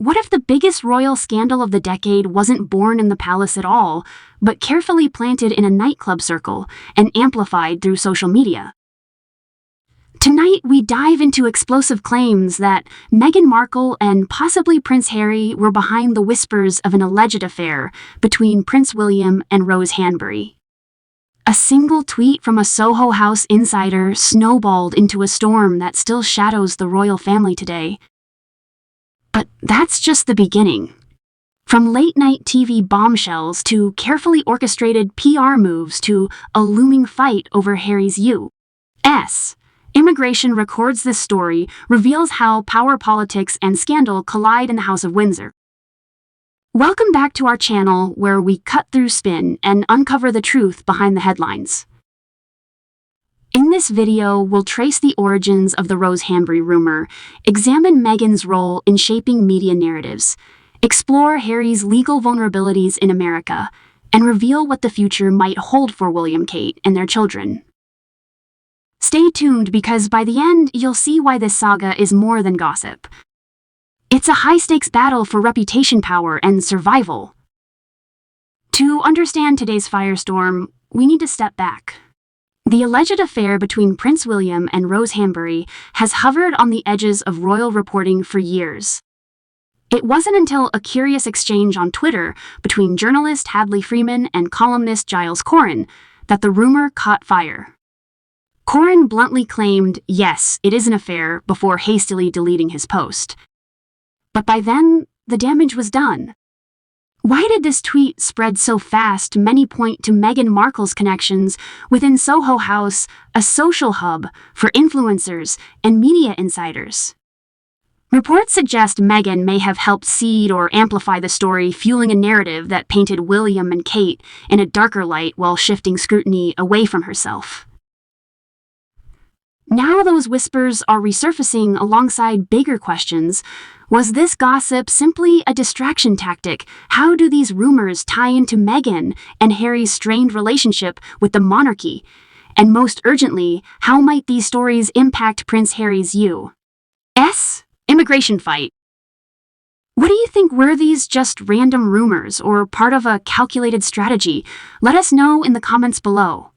what if the biggest royal scandal of the decade wasn't born in the palace at all, but carefully planted in a nightclub circle and amplified through social media? Tonight, we dive into explosive claims that Meghan Markle and possibly Prince Harry were behind the whispers of an alleged affair between Prince William and Rose Hanbury. A single tweet from a Soho House insider snowballed into a storm that still shadows the royal family today. But that's just the beginning. From late-night TV bombshells to carefully orchestrated PR moves to a looming fight over Harry's U.S. Immigration records this story, reveals how power politics and scandal collide in the House of Windsor. Welcome back to our channel where we cut through spin and uncover the truth behind the headlines. In this video, we'll trace the origins of the Rose Hanbury rumor, examine Meghan's role in shaping media narratives, explore Harry's legal vulnerabilities in America, and reveal what the future might hold for William, Kate, and their children. Stay tuned because by the end, you'll see why this saga is more than gossip. It's a high-stakes battle for reputation power and survival. To understand today's firestorm, we need to step back. The alleged affair between Prince William and Rose Hanbury has hovered on the edges of royal reporting for years. It wasn't until a curious exchange on Twitter between journalist Hadley Freeman and columnist Giles Coren that the rumor caught fire. Coren bluntly claimed, yes, it is an affair, before hastily deleting his post. But by then, the damage was done. Why did this tweet spread so fast? Many point to Meghan Markle's connections within Soho House, a social hub for influencers and media insiders. Reports suggest Meghan may have helped seed or amplify the story, fueling a narrative that painted William and Kate in a darker light while shifting scrutiny away from herself. Now those whispers are resurfacing alongside bigger questions. Was this gossip simply a distraction tactic? How do these rumors tie into Meghan and Harry's strained relationship with the monarchy? And most urgently, how might these stories impact Prince Harry's U.S. immigration fight? What do you think? Were these just random rumors or part of a calculated strategy? Let us know in the comments below.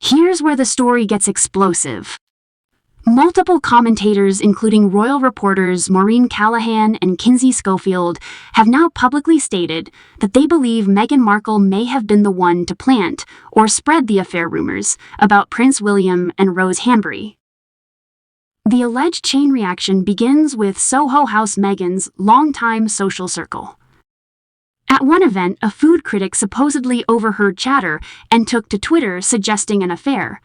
Here's where the story gets explosive. Multiple commentators, including royal reporters Maureen Callahan and Kinsey Schofield, have now publicly stated that they believe Meghan Markle may have been the one to plant or spread the affair rumors about Prince William and Rose Hanbury. The alleged chain reaction begins with Soho House Meghan's longtime social circle. At one event, a food critic supposedly overheard chatter and took to Twitter suggesting an affair.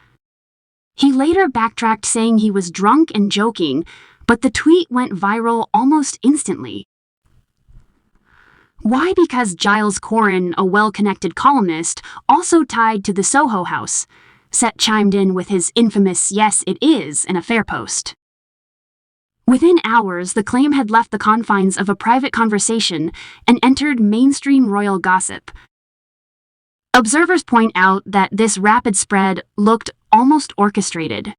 He later backtracked, saying he was drunk and joking, but the tweet went viral almost instantly. Why? Because Giles Coren, a well-connected columnist, also tied to the Soho House, chimed in with his infamous "Yes, it is an affair" post. Within hours, the claim had left the confines of a private conversation and entered mainstream royal gossip. Observers point out that this rapid spread looked almost orchestrated.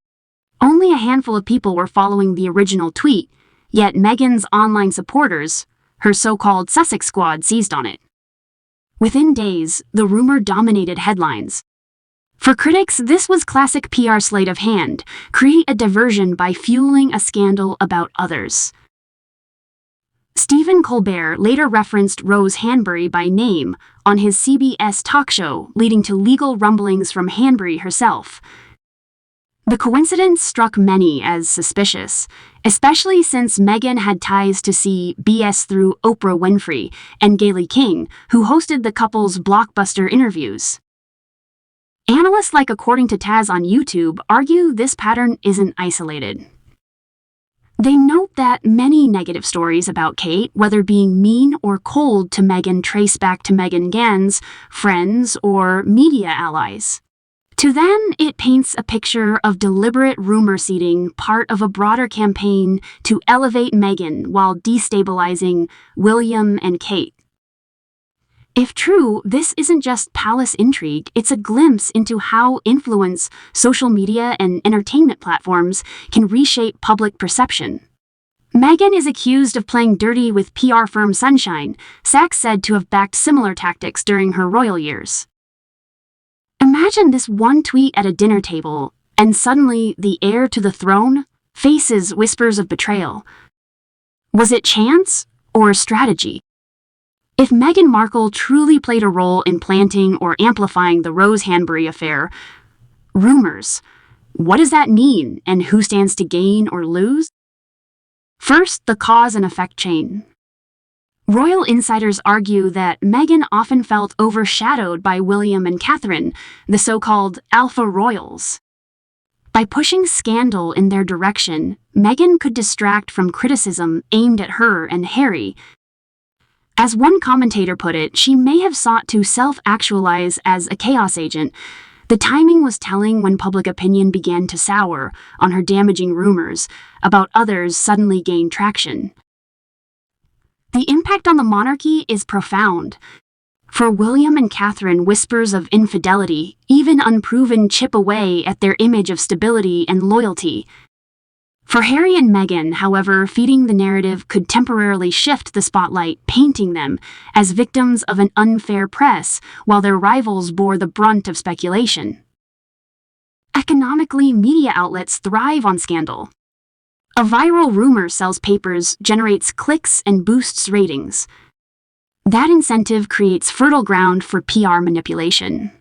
Only a handful of people were following the original tweet, yet Meghan's online supporters, her so-called Sussex squad, seized on it. Within days, the rumor dominated headlines. For critics, this was classic PR sleight of hand: create a diversion by fueling a scandal about others. Stephen Colbert later referenced Rose Hanbury by name on his CBS talk show, leading to legal rumblings from Hanbury herself. The coincidence struck many as suspicious, especially since Meghan had ties to CBS through Oprah Winfrey and Gayle King, who hosted the couple's blockbuster interviews. Analysts like According to Taz on YouTube argue this pattern isn't isolated. They note that many negative stories about Kate, whether being mean or cold to Meghan, trace back to Meghan Gann's friends or media allies. To them, it paints a picture of deliberate rumor seeding, part of a broader campaign to elevate Meghan while destabilizing William and Kate. If true, this isn't just palace intrigue, it's a glimpse into how influence, social media, and entertainment platforms can reshape public perception. Meghan is accused of playing dirty with PR firm Sunshine, Sachs said to have backed similar tactics during her royal years. Imagine this one tweet at a dinner table, and suddenly the heir to the throne faces whispers of betrayal. Was it chance or strategy? If Meghan Markle truly played a role in planting or amplifying the Rose Hanbury affair, rumors, what does that mean and who stands to gain or lose? First, the cause and effect chain. Royal insiders argue that Meghan often felt overshadowed by William and Catherine, the so-called alpha royals. By pushing scandal in their direction, Meghan could distract from criticism aimed at her and Harry. As one commentator put it, she may have sought to self-actualize as a chaos agent. The timing was telling when public opinion began to sour on her damaging rumors about others suddenly gained traction. The impact on the monarchy is profound. For William and Catherine, whispers of infidelity, even unproven, chip away at their image of stability and loyalty. For Harry and Meghan, however, feeding the narrative could temporarily shift the spotlight, painting them as victims of an unfair press, while their rivals bore the brunt of speculation. Economically, media outlets thrive on scandal. A viral rumor sells papers, generates clicks, and boosts ratings. That incentive creates fertile ground for PR manipulation.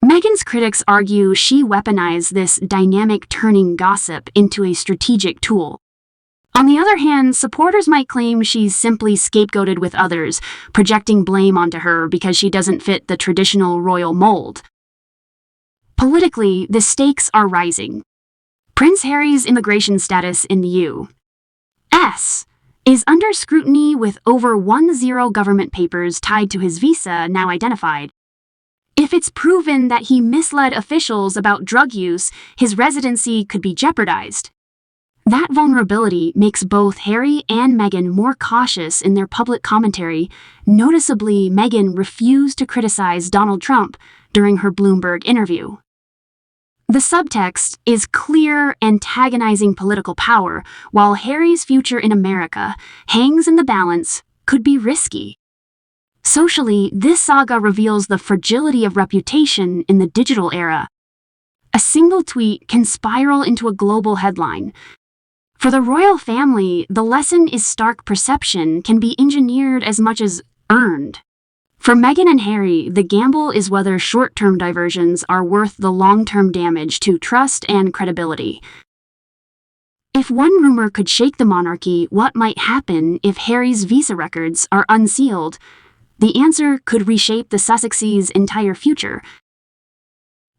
Meghan's critics argue she weaponized this dynamic, turning gossip into a strategic tool. On the other hand, supporters might claim she's simply scapegoated with others, projecting blame onto her because she doesn't fit the traditional royal mold. Politically, the stakes are rising. Prince Harry's immigration status in the U.S. is under scrutiny, with over 10 government papers tied to his visa now identified. If it's proven that he misled officials about drug use, his residency could be jeopardized. That vulnerability makes both Harry and Meghan more cautious in their public commentary. Noticeably, Meghan refused to criticize Donald Trump during her Bloomberg interview. The subtext is clear, antagonizing political power, while Harry's future in America hangs in the balance, could be risky. Socially, this saga reveals the fragility of reputation in the digital era. A single tweet can spiral into a global headline. For the royal family, the lesson is stark perception can be engineered as much as earned. For Meghan and Harry, the gamble is whether short-term diversions are worth the long-term damage to trust and credibility. If one rumor could shake the monarchy, what might happen if Harry's visa records are unsealed? The answer could reshape the Sussexes' entire future.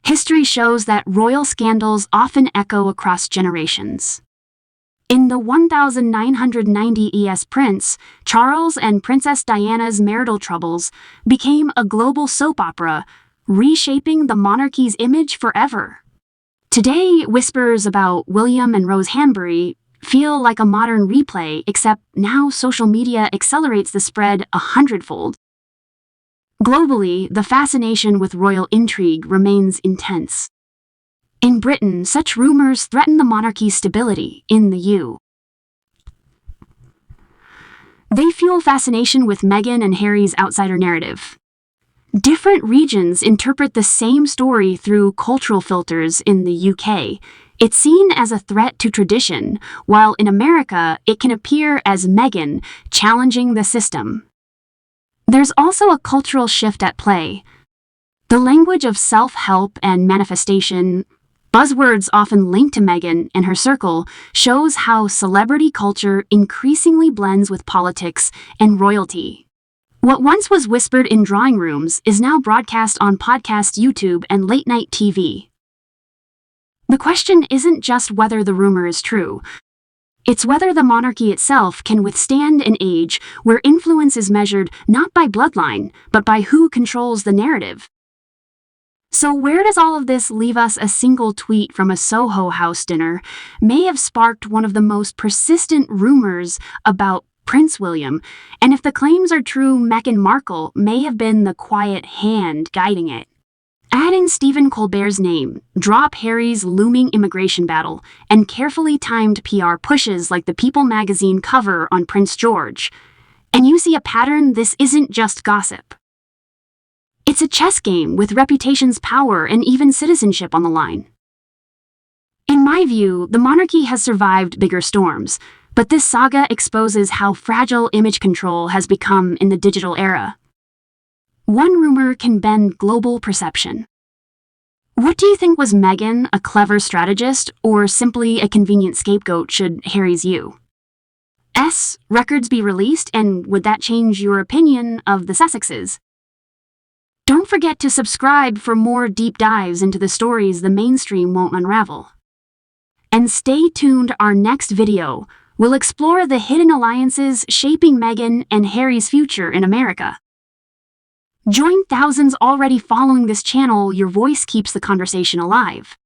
History shows that royal scandals often echo across generations. In the 1990 ES Prince Charles and Princess Diana's marital troubles became a global soap opera, reshaping the monarchy's image forever. Today, whispers about William and Rose Hanbury feel like a modern replay, except now social media accelerates the spread 100-fold. Globally, the fascination with royal intrigue remains intense. In Britain, such rumors threaten the monarchy's stability. In the U.S., they fuel fascination with Meghan and Harry's outsider narrative. Different regions interpret the same story through cultural filters. In the UK, it's seen as a threat to tradition, while in America, it can appear as Meghan challenging the system. There's also a cultural shift at play. The language of self-help and manifestation, buzzwords often linked to Meghan and her circle, shows how celebrity culture increasingly blends with politics and royalty. What once was whispered in drawing rooms is now broadcast on podcasts, YouTube, and late-night TV. The question isn't just whether the rumor is true. It's whether the monarchy itself can withstand an age where influence is measured not by bloodline, but by who controls the narrative. So where does all of this leave us? A single tweet from a Soho House dinner may have sparked one of the most persistent rumors about Prince William, and if the claims are true, Meghan Markle may have been the quiet hand guiding it. Add in Stephen Colbert's name, drop Harry's looming immigration battle, and carefully timed PR pushes like the People magazine cover on Prince George. And you see a pattern. This isn't just gossip. It's a chess game with reputation's power and even citizenship on the line. In my view, the monarchy has survived bigger storms, but this saga exposes how fragile image control has become in the digital era. One rumor can bend global perception. What do you think? Was Meghan a clever strategist or simply a convenient scapegoat should Harry's records be released, and would that change your opinion of the Sussexes? Don't forget to subscribe for more deep dives into the stories the mainstream won't unravel. And stay tuned, our next video will explore the hidden alliances shaping Meghan and Harry's future in America. Join thousands already following this channel. Your voice keeps the conversation alive.